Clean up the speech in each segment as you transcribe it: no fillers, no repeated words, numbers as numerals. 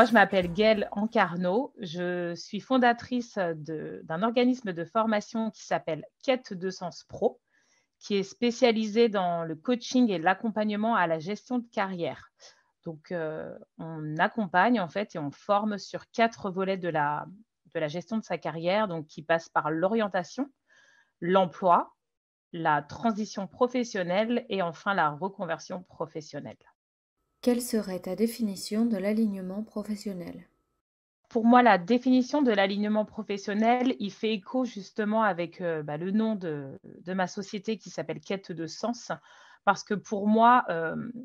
Moi, je m'appelle Gaëlle Ancarno. Je suis fondatrice d'un organisme de formation qui s'appelle Quête de Sens Pro, qui est spécialisé dans le coaching et l'accompagnement à la gestion de carrière. Donc, on accompagne en fait et on forme sur 4 volets de la gestion de sa carrière, donc qui passent par l'orientation, l'emploi, la transition professionnelle et enfin la reconversion professionnelle. Quelle serait ta définition de l'alignement professionnel? Pour moi, la définition de l'alignement professionnel, il fait écho justement avec, le nom de ma société qui s'appelle Quête de Sens. Parce que pour moi,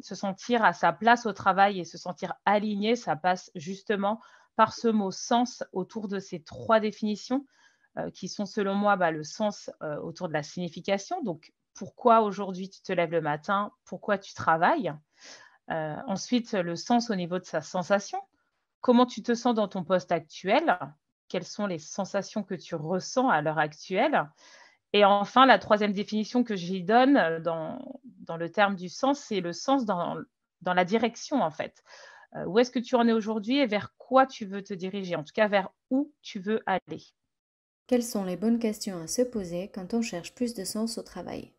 se sentir à sa place au travail et se sentir aligné, ça passe justement par ce mot «sens» autour de ces 3 définitions, qui sont selon moi, le sens, autour de la signification. Donc pourquoi aujourd'hui tu te lèves le matin? Pourquoi tu travailles? Ensuite, le sens au niveau de sa sensation. Comment tu te sens dans ton poste actuel? Quelles sont les sensations que tu ressens à l'heure actuelle? Et enfin, la troisième définition que j'y donne, dans le terme du sens, c'est le sens dans la direction, en fait. Où est-ce que tu en es aujourd'hui et vers quoi tu veux te diriger? En tout cas, vers où tu veux aller. Quelles sont les bonnes questions à se poser quand on cherche plus de sens au travail?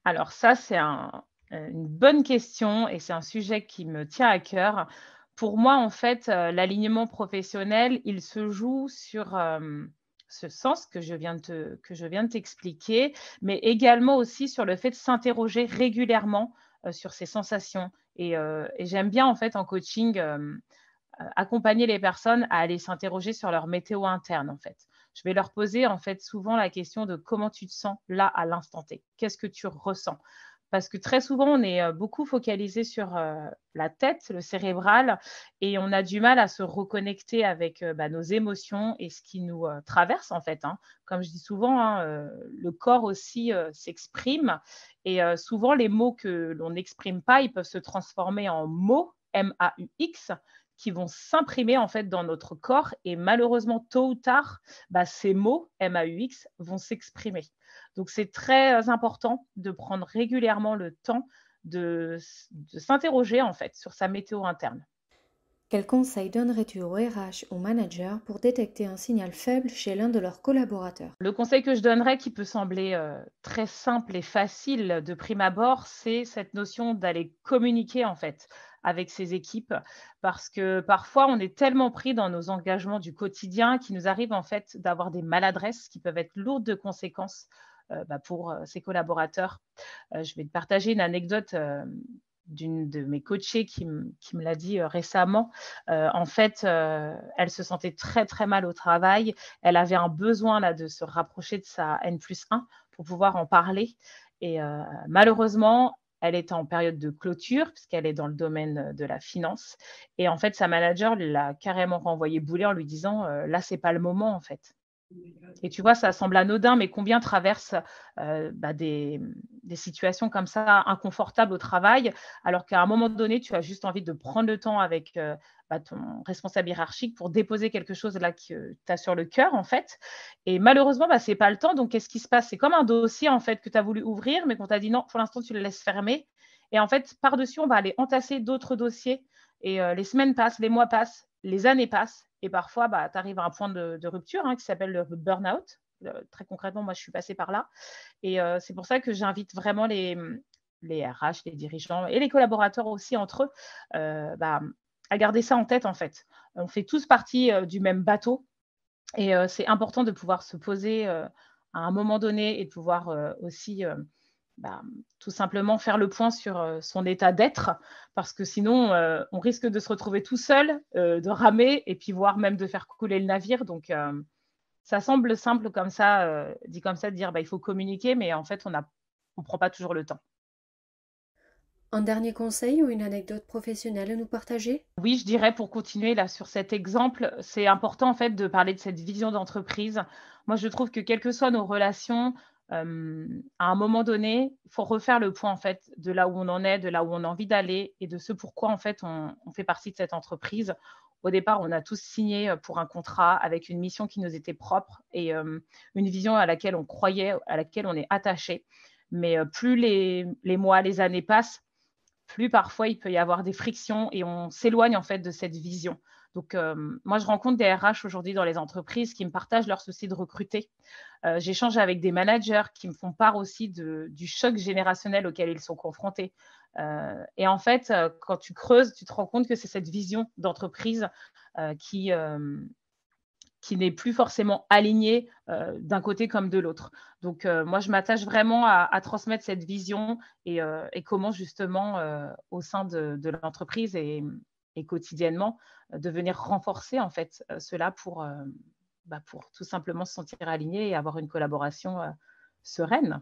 Alors ça, c'est une bonne question et c'est un sujet qui me tient à cœur. Pour moi, en fait, l'alignement professionnel, il se joue sur, ce sens que je viens de t'expliquer, mais également aussi sur le fait de s'interroger régulièrement, sur ses sensations et j'aime bien, en fait, en coaching, accompagner les personnes à aller s'interroger sur leur météo interne, en fait. Je vais leur poser, en fait, souvent la question de comment tu te sens là, à l'instant T. Qu'est-ce que tu ressens? Parce que très souvent, on est, beaucoup focalisé sur, la tête, le cérébral et on a du mal à se reconnecter avec, nos émotions et ce qui nous, traverse, en fait, hein. Comme je dis souvent, hein, le corps aussi, s'exprime et souvent les mots que l'on n'exprime pas, ils peuvent se transformer en mots, M-A-U-X, qui vont s'imprimer en fait dans notre corps et malheureusement tôt ou tard, ces mots MAUX vont s'exprimer. Donc c'est très important de prendre régulièrement le temps de s'interroger en fait sur sa météo interne. Quels conseils donnerais-tu au RH ou manager pour détecter un signal faible chez l'un de leurs collaborateurs? Le conseil que je donnerais qui peut sembler, très simple et facile de prime abord, c'est cette notion d'aller communiquer en fait avec ses équipes. Parce que parfois on est tellement pris dans nos engagements du quotidien qu'il nous arrive en fait d'avoir des maladresses qui peuvent être lourdes de conséquences, pour, ses collaborateurs. Je vais te partager une anecdote, d'une de mes coachées qui me l'a dit, récemment. En fait, elle se sentait très, très mal au travail. Elle avait un besoin là de se rapprocher de sa N+1 pour pouvoir en parler et malheureusement, elle était en période de clôture puisqu'elle est dans le domaine, de la finance et en fait, sa manager l'a carrément renvoyée bouler en lui disant: «Là, c'est pas le moment, en fait». Et tu vois, ça semble anodin, mais combien traversent, des situations comme ça inconfortables au travail, alors qu'à un moment donné, tu as juste envie de prendre le temps avec, ton responsable hiérarchique pour déposer quelque chose là que tu as sur le cœur, en fait. Et malheureusement, c'est pas le temps, donc qu'est-ce qui se passe? C'est comme un dossier, en fait, que tu as voulu ouvrir, mais qu'on t'a dit: «Non, pour l'instant, tu le laisses fermer» et en fait, par-dessus, on va aller entasser d'autres dossiers et les semaines passent, les mois passent, les années passent et parfois, tu arrives à un point de rupture, hein, qui s'appelle le burn-out. Très concrètement, moi, je suis passée par là et c'est pour ça que j'invite vraiment les RH, les dirigeants et les collaborateurs aussi entre eux, à garder ça en tête, en fait. On fait tous partie, du même bateau et c'est important de pouvoir se poser, à un moment donné et de pouvoir, aussi, tout simplement faire le point sur, son état d'être parce que sinon, on risque de se retrouver tout seul, de ramer et puis voire même de faire couler le navire donc ça semble simple comme ça, dit comme ça, de dire: «Il faut communiquer» mais en fait, on prend pas toujours le temps. Un dernier conseil ou une anecdote professionnelle à nous partager? Oui, je dirais pour continuer là sur cet exemple, c'est important en fait de parler de cette vision d'entreprise. Moi, je trouve que quelles que soient nos relations, à un moment donné, il faut refaire le point en fait de là où on en est, de là où on a envie d'aller et de ce pourquoi en fait on fait partie de cette entreprise. Au départ, on a tous signé, pour un contrat avec une mission qui nous était propre et une vision à laquelle on croyait, à laquelle on est attaché. Mais plus les mois, les années passent, plus parfois il peut y avoir des frictions et on s'éloigne en fait de cette vision. Donc, moi, je rencontre des RH aujourd'hui dans les entreprises qui me partagent leur souci de recruter. J'échange avec des managers qui me font part aussi du choc générationnel auquel ils sont confrontés. Et en fait, quand tu creuses, tu te rends compte que c'est cette vision d'entreprise euh, qui, euh, qui n'est plus forcément alignée d'un côté comme de l'autre. Donc, moi, je m'attache vraiment à transmettre cette vision et comment justement, au sein de l'entreprise et quotidiennement, de venir renforcer en fait cela pour tout simplement se sentir aligné et avoir une collaboration sereine.